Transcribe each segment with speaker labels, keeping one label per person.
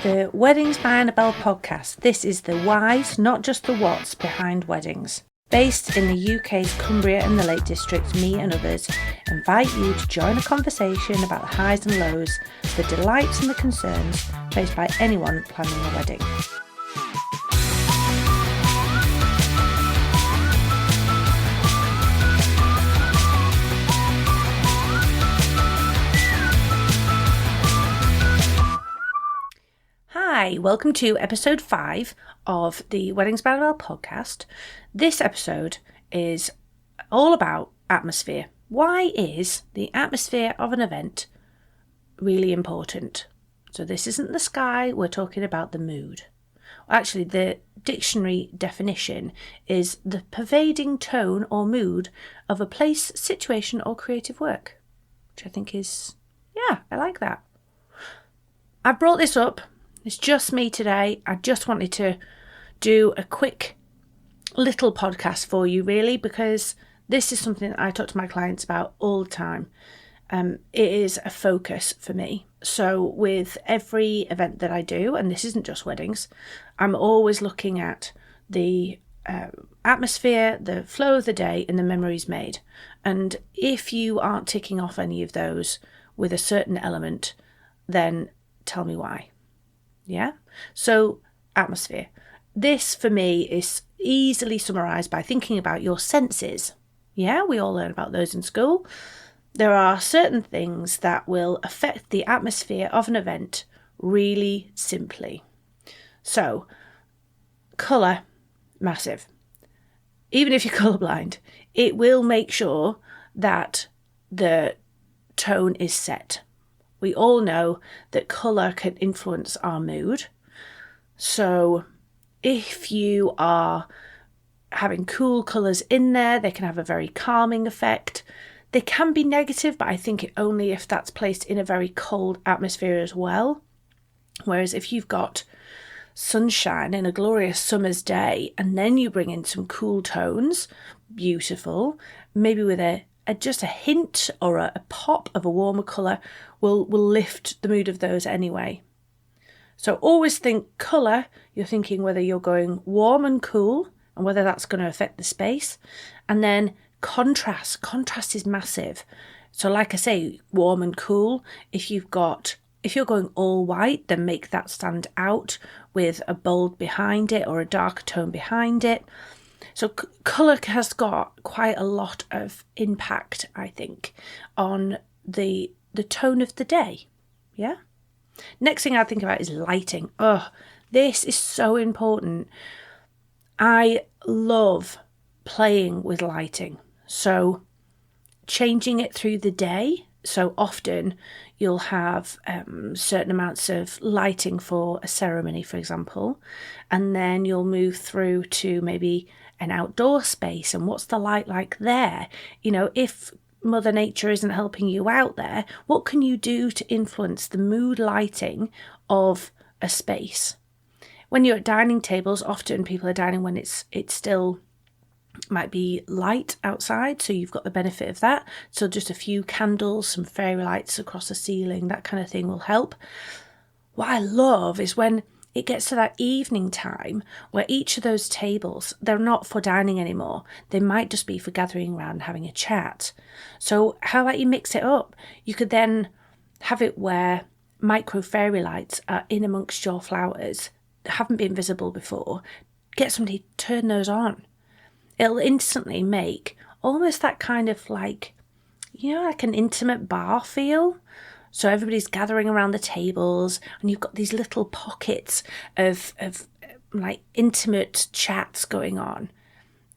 Speaker 1: The Weddings by Annabel podcast. This is the whys, not just the whats, behind weddings. Based in the UK's Cumbria and the Lake District, me and others invite you to join a conversation about the highs and lows, the delights and the concerns faced by anyone planning a wedding. Hi, welcome to episode 5 of the Weddings by Annabel podcast. This episode is all about atmosphere. Why is the atmosphere of an event really important? So this isn't the sky, we're talking about the mood. Actually, the dictionary definition is the pervading tone or mood of a place, situation or creative work, which I think is, I like that. I brought this up. It's just me today. I just wanted to do a quick little podcast for you, really, because this is something that I talk to my clients about all the time. It is a focus for me. So with every event that I do, and this isn't just weddings, I'm always looking at the atmosphere, the flow of the day, and the memories made. And if you aren't ticking off any of those with a certain element, then tell me why. Yeah, so atmosphere. This for me is easily summarised by thinking about your senses. Yeah, we all learn about those in school. There are certain things that will affect the atmosphere of an event really simply. So, colour, massive. Even if you're colourblind, it will make sure that the tone is set. We all know that colour can influence our mood. So if you are having cool colours in there, they can have a very calming effect. They can be negative, but I think only if that's placed in a very cold atmosphere as well. Whereas if you've got sunshine in a glorious summer's day and then you bring in some cool tones, beautiful, maybe with just a hint or a pop of a warmer colour will lift the mood of those anyway. So always think colour, you're thinking whether you're going warm and cool and whether that's going to affect the space. And then contrast is massive. So like I say, warm and cool, if you're going all white, then make that stand out with a bold behind it or a darker tone behind it. So colour has got quite a lot of impact, I think, on the tone of the day. Yeah? Next thing I think about is lighting. Oh, this is so important. I love playing with lighting. So changing it through the day. So often you'll have certain amounts of lighting for a ceremony, for example, and then you'll move through to maybe an outdoor space, and what's the light like there? You know, if Mother Nature isn't helping you out there, what can you do to influence the mood lighting of a space? When you're at dining tables, often people are dining when it's still might be light outside, so you've got the benefit of that. So just a few candles, some fairy lights across the ceiling, that kind of thing will help. What I love is when it gets to that evening time where each of those tables, they're not for dining anymore. They might just be for gathering around and having a chat. So how about you mix it up? You could then have it where micro fairy lights are in amongst your flowers that haven't been visible before. Get somebody to turn those on. It'll instantly make almost that kind of like an intimate bar feel. So everybody's gathering around the tables and you've got these little pockets of like intimate chats going on.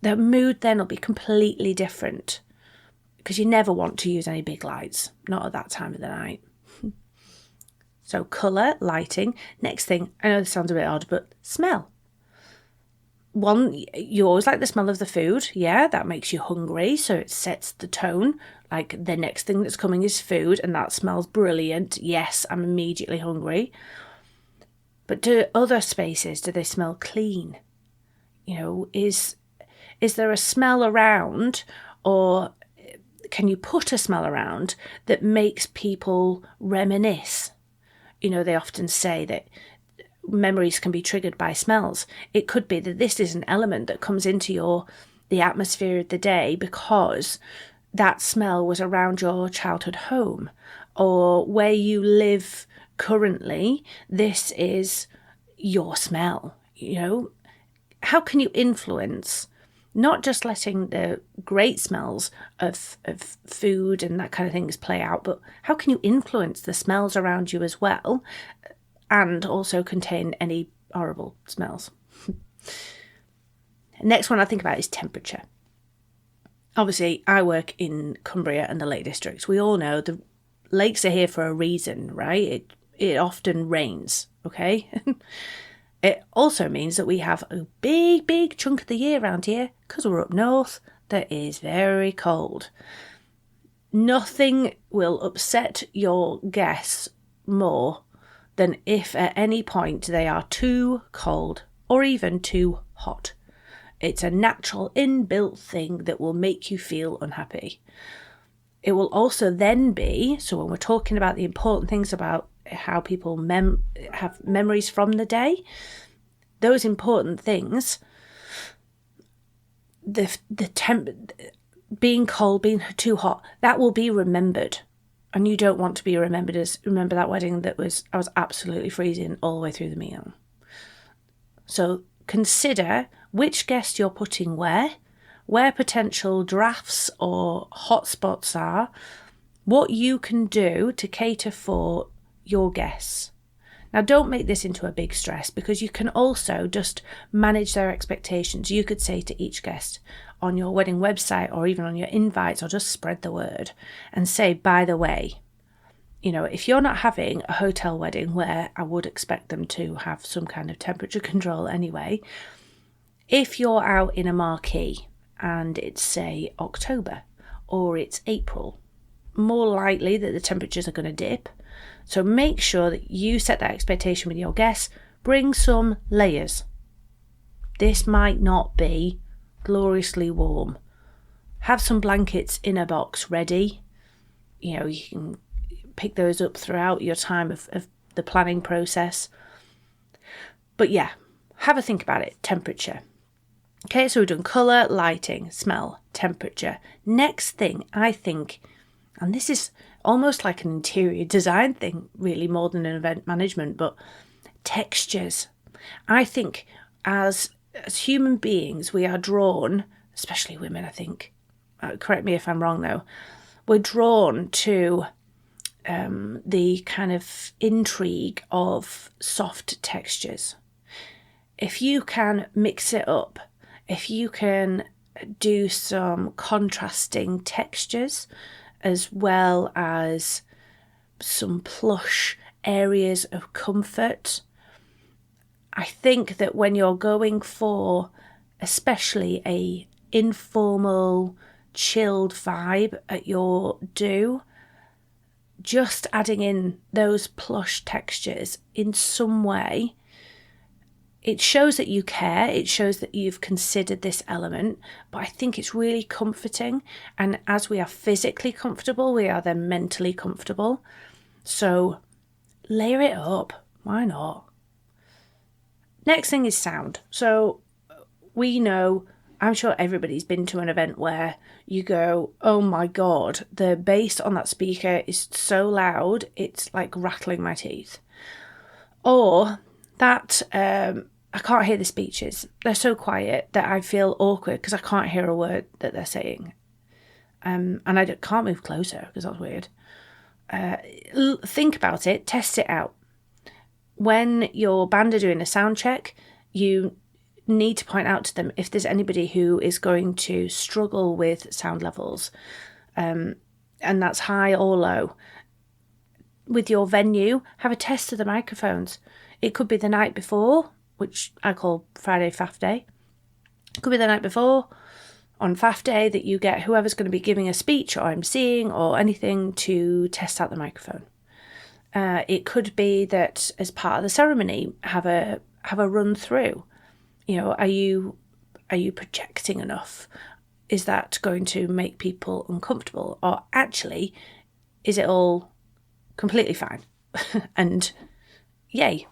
Speaker 1: The mood then will be completely different because you never want to use any big lights, not at that time of the night. So colour, lighting. Next thing, I know this sounds a bit odd, but smell. One, you always like the smell of the food. Yeah, that makes you hungry, so it sets the tone. Like the next thing that's coming is food, and that smells brilliant. Yes, I'm immediately hungry. But do other spaces, do they smell clean? You know, is there a smell around, or can you put a smell around that makes people reminisce? You know, they often say that memories can be triggered by smells. It could be that this is an element that comes into the atmosphere of the day because that smell was around your childhood home, or where you live currently, this is your smell. How can you influence not just letting the great smells of food and that kind of things play out, but how can you influence the smells around you as well, and also contain any horrible smells? Next one I think about is temperature. Obviously, I work in Cumbria and the Lake District. We all know the lakes are here for a reason, right? It often rains, okay? It also means that we have a big chunk of the year around here, because we're up north, that is very cold. Nothing will upset your guests more than if at any point they are too cold or even too hot. It's a natural inbuilt thing that will make you feel unhappy. It will also then be, so when we're talking about the important things about how people have memories from the day, those important things, being cold, being too hot, that will be remembered. And you don't want to be remembered as, remember that wedding I was absolutely freezing all the way through the meal. So consider which guest you're putting where potential drafts or hotspots are, what you can do to cater for your guests. Now, don't make this into a big stress, because you can also just manage their expectations. You could say to each guest on your wedding website, or even on your invites, or just spread the word and say, by the way, if you're not having a hotel wedding where I would expect them to have some kind of temperature control anyway, if you're out in a marquee and it's, say, October or it's April, more likely that the temperatures are going to dip. So make sure that you set that expectation with your guests. Bring some layers. This might not be gloriously warm. Have some blankets in a box ready. You can pick those up throughout your time of the planning process. But yeah, have a think about it. Temperature. Okay, so we've done colour, lighting, smell, temperature. Next thing, I think, and this is almost like an interior design thing, really, more than an event management, but textures. I think as human beings, we are drawn, especially women, I think, correct me if I'm wrong though, we're drawn to the kind of intrigue of soft textures. If you can mix it up, if you can do some contrasting textures, as well as some plush areas of comfort, I think that when you're going for especially a informal, chilled vibe at your do, just adding in those plush textures in some way, it shows that you care, it shows that you've considered this element, but I think it's really comforting. And as we are physically comfortable, we are then mentally comfortable. So layer it up. Why not? Next thing is sound. So we know, I'm sure everybody's been to an event where you go, oh my God, the bass on that speaker is so loud, it's like rattling my teeth. Or that I can't hear the speeches. They're so quiet that I feel awkward because I can't hear a word that they're saying. And I can't move closer because that's weird. Think about it, test it out. When your band are doing a sound check, you need to point out to them if there's anybody who is going to struggle with sound levels, and that's high or low. With your venue, have a test of the microphones. It could be the night before, which I call Friday Faff Day. It could be the night before, on Faff Day, that you get whoever's going to be giving a speech or emceeing or anything to test out the microphone. It could be that as part of the ceremony, have a run through. Are you projecting enough? Is that going to make people uncomfortable? Or actually, is it all completely fine? And yay,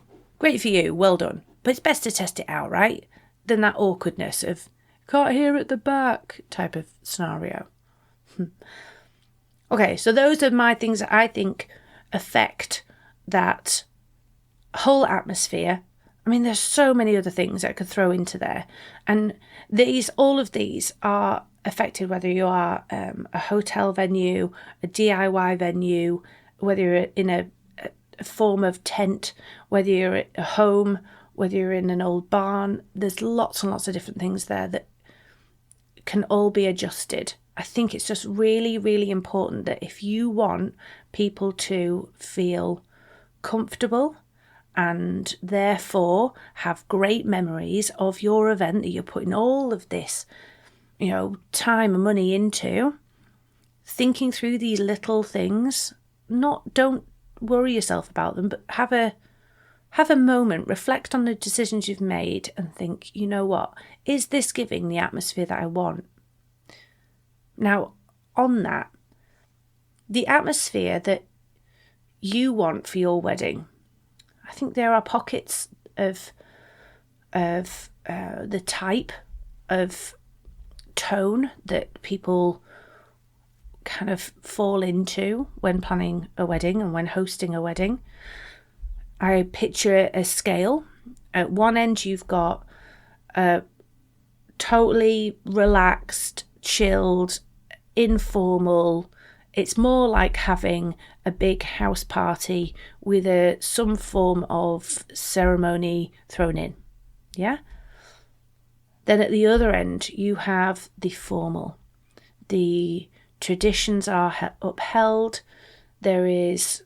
Speaker 1: Great for you, well done. But it's best to test it out, right? Than that awkwardness of can't hear at the back type of scenario. Okay, so those are my things that I think affect that whole atmosphere. I mean, there's so many other things that I could throw into there. And all of these are affected whether you are a hotel venue, a DIY venue, whether you're in a form of tent, whether you're at a home, whether you're in an old barn. There's lots and lots of different things there that can all be adjusted. I think it's just really, really important that if you want people to feel comfortable and therefore have great memories of your event that you're putting all of this, time and money into, thinking through these little things, don't worry yourself about them, but have a moment, reflect on the decisions you've made and think, you know what, is this giving the atmosphere that I want? Now, on that, the atmosphere that you want for your wedding, I think there are pockets of the type of tone that people kind of fall into when planning a wedding and when hosting a wedding. I picture a scale. At one end, you've got a totally relaxed, chilled, informal. It's more like having a big house party with some form of ceremony thrown in. Yeah? Then at the other end, you have the formal. The traditions are upheld. There is,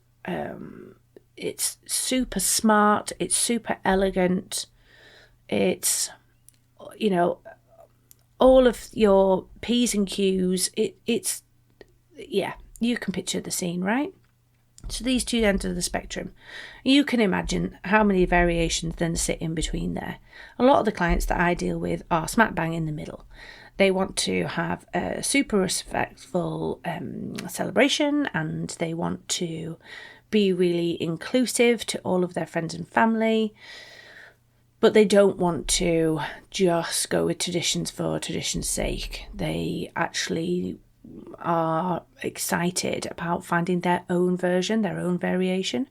Speaker 1: it's super smart. It's super elegant. It's, all of your P's and Q's. It's you can picture the scene, right? So these two ends of the spectrum. You can imagine how many variations then sit in between there. A lot of the clients that I deal with are smack bang in the middle. They want to have a super respectful celebration, and they want to be really inclusive to all of their friends and family, but they don't want to just go with traditions for tradition's sake. They actually are excited about finding their own version, their own variation.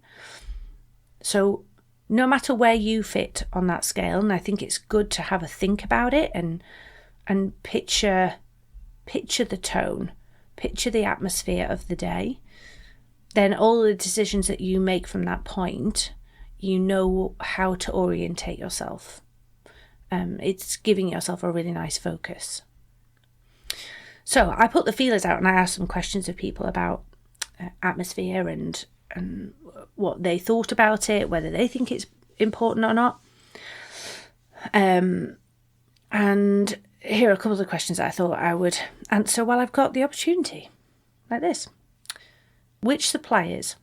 Speaker 1: So no matter where you fit on that scale, and I think it's good to have a think about it and picture the tone, picture the atmosphere of the day, then all the decisions that you make from that point, you know how to orientate yourself. It's giving yourself a really nice focus. So I put the feelers out and I asked some questions of people about atmosphere and what they thought about it, whether they think it's important or not. And here are a couple of the questions that I thought I would answer while I've got the opportunity, like this. Which suppliers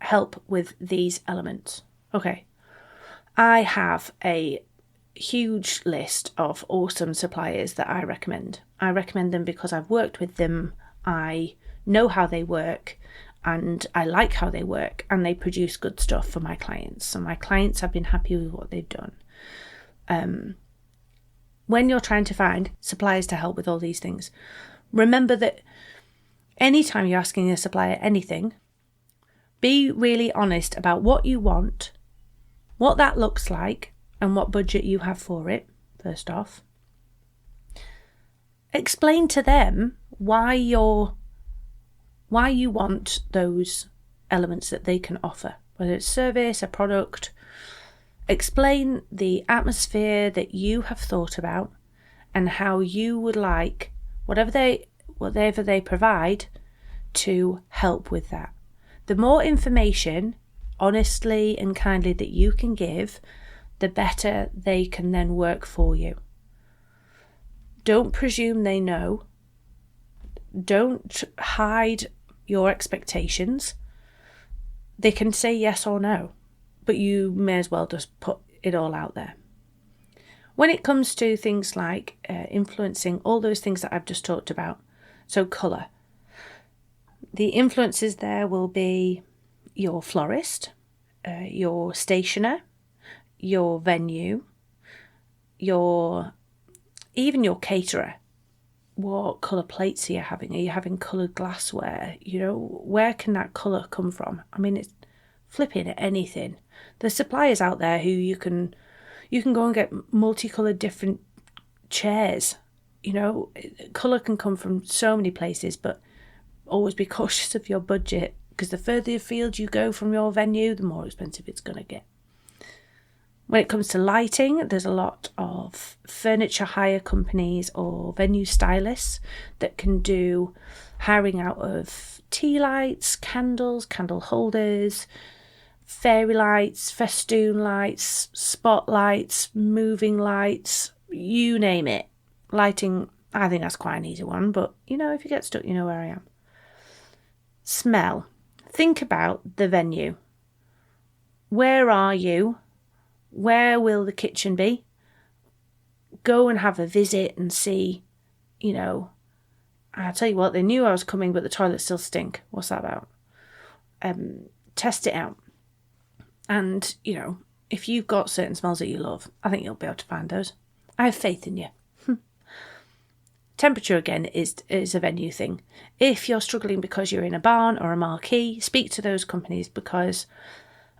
Speaker 1: help with these elements? Okay, I have a huge list of awesome suppliers that I recommend. I recommend them because I've worked with them, I know how they work, and I like how they work, and they produce good stuff for my clients. So my clients have been happy with what they've done. When you're trying to find suppliers to help with all these things, remember that anytime you're asking a supplier anything, be really honest about what you want, what that looks like, and what budget you have for it, first off. Explain to them why you want those elements that they can offer, whether it's service, a product. Explain the atmosphere that you have thought about and how you would like whatever they provide to help with that. The more information, honestly and kindly, that you can give, the better they can then work for you. Don't presume they know. Don't hide your expectations. They can say yes or no, but you may as well just put it all out there. When it comes to things like influencing all those things that I've just talked about, so colour, the influences there will be your florist, your stationer, your venue, even your caterer. What colour plates are you having? Are you having coloured glassware? Where can that colour come from? I mean, it's flipping at anything. There's suppliers out there who you can go and get multicoloured different chairs. Colour can come from so many places, but always be cautious of your budget, because the further afield you go from your venue, the more expensive it's going to get. When it comes to lighting, there's a lot of furniture hire companies or venue stylists that can do hiring out of tea lights, candles, candle holders, fairy lights, festoon lights, spotlights, moving lights, you name it. Lighting, I think that's quite an easy one, but if you get stuck, you know where I am. Smell. Think about the venue. Where are you? Where will the kitchen be? Go and have a visit and see, I'll tell you what, they knew I was coming, but the toilets still stink. What's that about? Test it out. And, if you've got certain smells that you love, I think you'll be able to find those. I have faith in you. Temperature, again, is a venue thing. If you're struggling because you're in a barn or a marquee, speak to those companies, because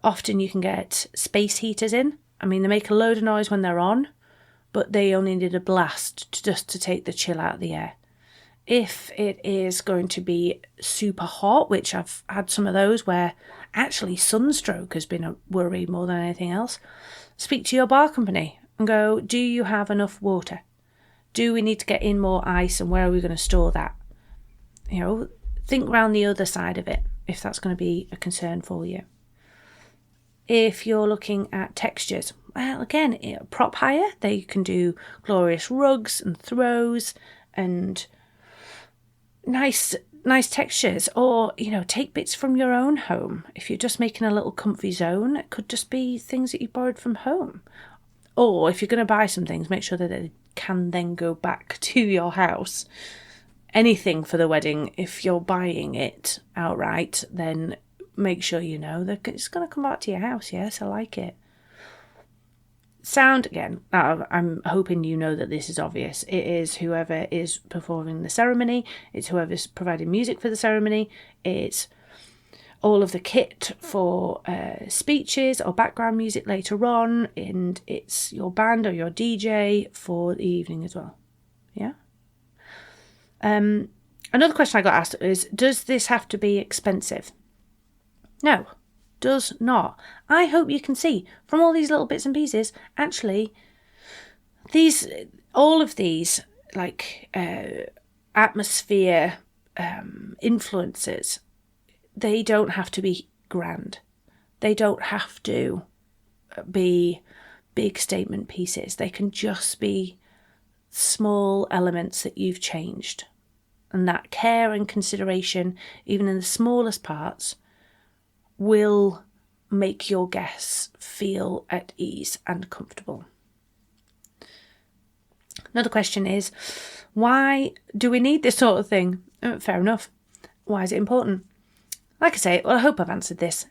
Speaker 1: often you can get space heaters in. I mean, they make a load of noise when they're on, but they only need a blast to take the chill out of the air. If it is going to be super hot, which I've had some of those where actually sunstroke has been a worry more than anything else, speak to your bar company and go, do you have enough water? Do we need to get in more ice, and where are we going to store that? Think around the other side of it, if that's going to be a concern for you. If you're looking at textures, well, again, prop hire, they can do glorious rugs and throws and nice textures, or take bits from your own home. If you're just making a little comfy zone, it could just be things that you borrowed from home. Or if you're going to buy some things, make sure that they can then go back to your house. Anything for the wedding, if you're buying it outright, then make sure you know that it's going to come back to your house. Yes, I like it. Sound, again, I'm hoping you know that this is obvious. It is whoever is performing the ceremony. It's whoever's providing music for the ceremony. It's all of the kit for speeches or background music later on. And it's your band or your DJ for the evening as well. Yeah? Another question I got asked is, does this have to be expensive? No, does not. I hope you can see from all these little bits and pieces, actually, all of these atmosphere influences, they don't have to be grand. They don't have to be big statement pieces. They can just be small elements that you've changed. And that care and consideration, even in the smallest parts, will make your guests feel at ease and comfortable. Another question is, why do we need this sort of thing? Fair enough. Why is it important? Like I say, well, I hope I've answered this.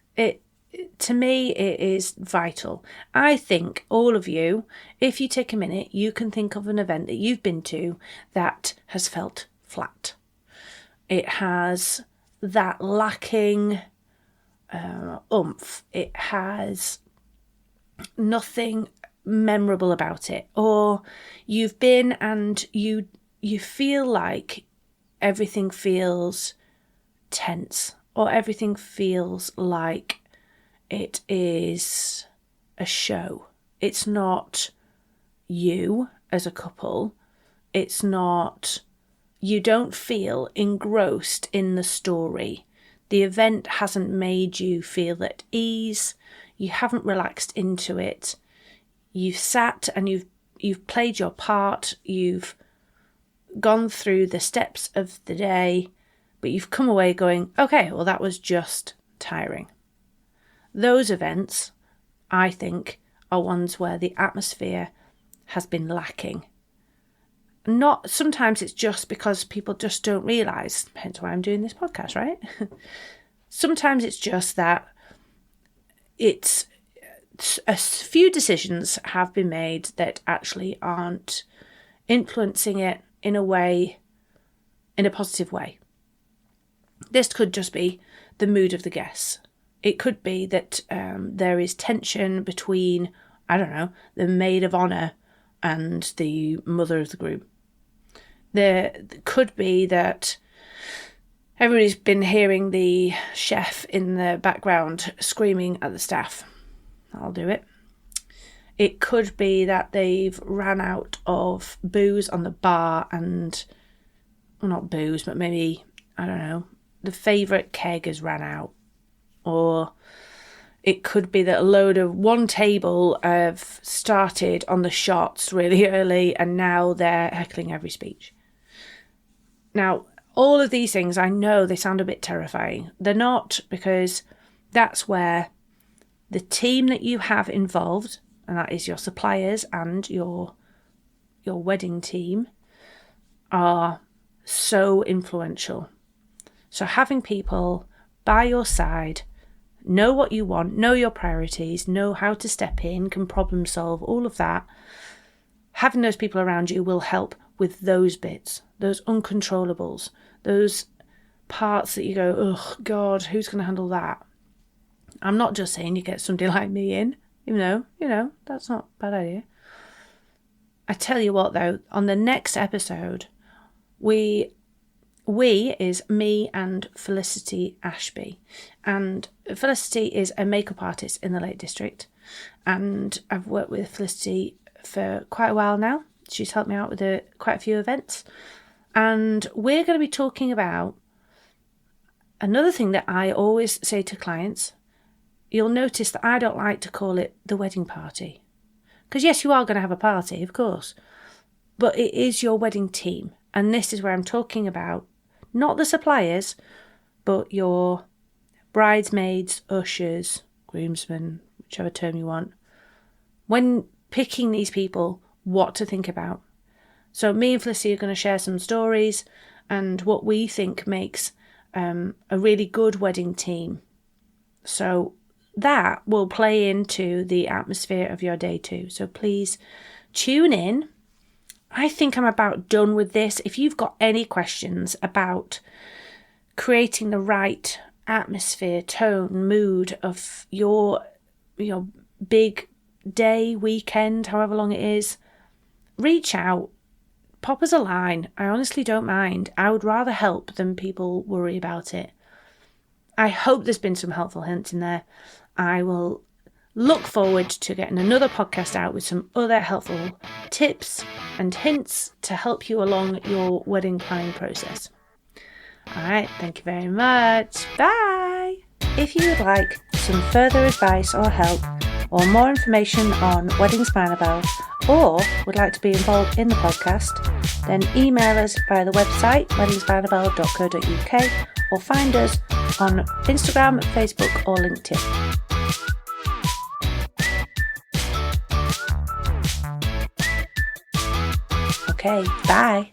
Speaker 1: To me, it is vital. I think all of you, if you take a minute, you can think of an event that you've been to that has felt flat. It has that lacking oomph. It has nothing memorable about it. Or you've been and you feel like everything feels tense, or everything feels like it is a show. It's not you as a couple. It's not, you don't feel engrossed in the story. The event hasn't made you feel at ease. You haven't relaxed into it. You've sat and you've played your part. You've gone through the steps of the day, but you've come away going, okay, well, that was just tiring. Those events, I think, are ones where the atmosphere has been lacking. Sometimes it's just because people just don't realise, hence why I'm doing this podcast, right? Sometimes it's just that a few decisions have been made that actually aren't influencing it in a positive way. This could just be the mood of the guests. It could be that there is tension between, I don't know, the maid of honour and the mother of the groom. There could be that everybody's been hearing the chef in the background screaming at the staff. I'll do it. It could be that they've ran out of booze on the bar and, well, not booze, but maybe, I don't know, the favourite keg has ran out. Or it could be that a load of one table have started on the shots really early and now they're heckling every speech. Now, all of these things, I know they sound a bit terrifying. They're not, because that's where the team that you have involved, and that is your suppliers and your wedding team, are so influential. So having people by your side, know what you want, know your priorities, know how to step in, can problem solve, all of that. Having those people around you will help with those bits, those uncontrollables, those parts that you go, oh God, who's going to handle that? I'm not just saying you get somebody like me in, even though, that's not a bad idea. I tell you what though, on the next episode, we is me and Felicity Ashby. And Felicity is a makeup artist in the Lake District. And I've worked with Felicity for quite a while now. She's helped me out with quite a few events. And we're going to be talking about another thing that I always say to clients. You'll notice that I don't like to call it the wedding party. Because yes, you are going to have a party, of course. But it is your wedding team. And this is where I'm talking about not the suppliers, but your bridesmaids, ushers, groomsmen, whichever term you want. When picking these people, what to think about. So me and Felicity are going to share some stories and what we think makes a really good wedding team. So that will play into the atmosphere of your day too. So please tune in. I think I'm about done with this. If you've got any questions about creating the right atmosphere, tone, mood of your big day, weekend, however long it is, reach out. Pop us a line. I honestly don't mind. I would rather help than people worry about it. I hope there's been some helpful hints in there. I will look forward to getting another podcast out with some other helpful tips and hints to help you along your wedding planning process. All right, thank you very much. Bye. If you would like some further advice or help or more information on Weddings by Annabel, or would like to be involved in the podcast, then email us via the website weddingsbyannabel.co.uk or find us on Instagram, Facebook or LinkedIn. Okay, bye.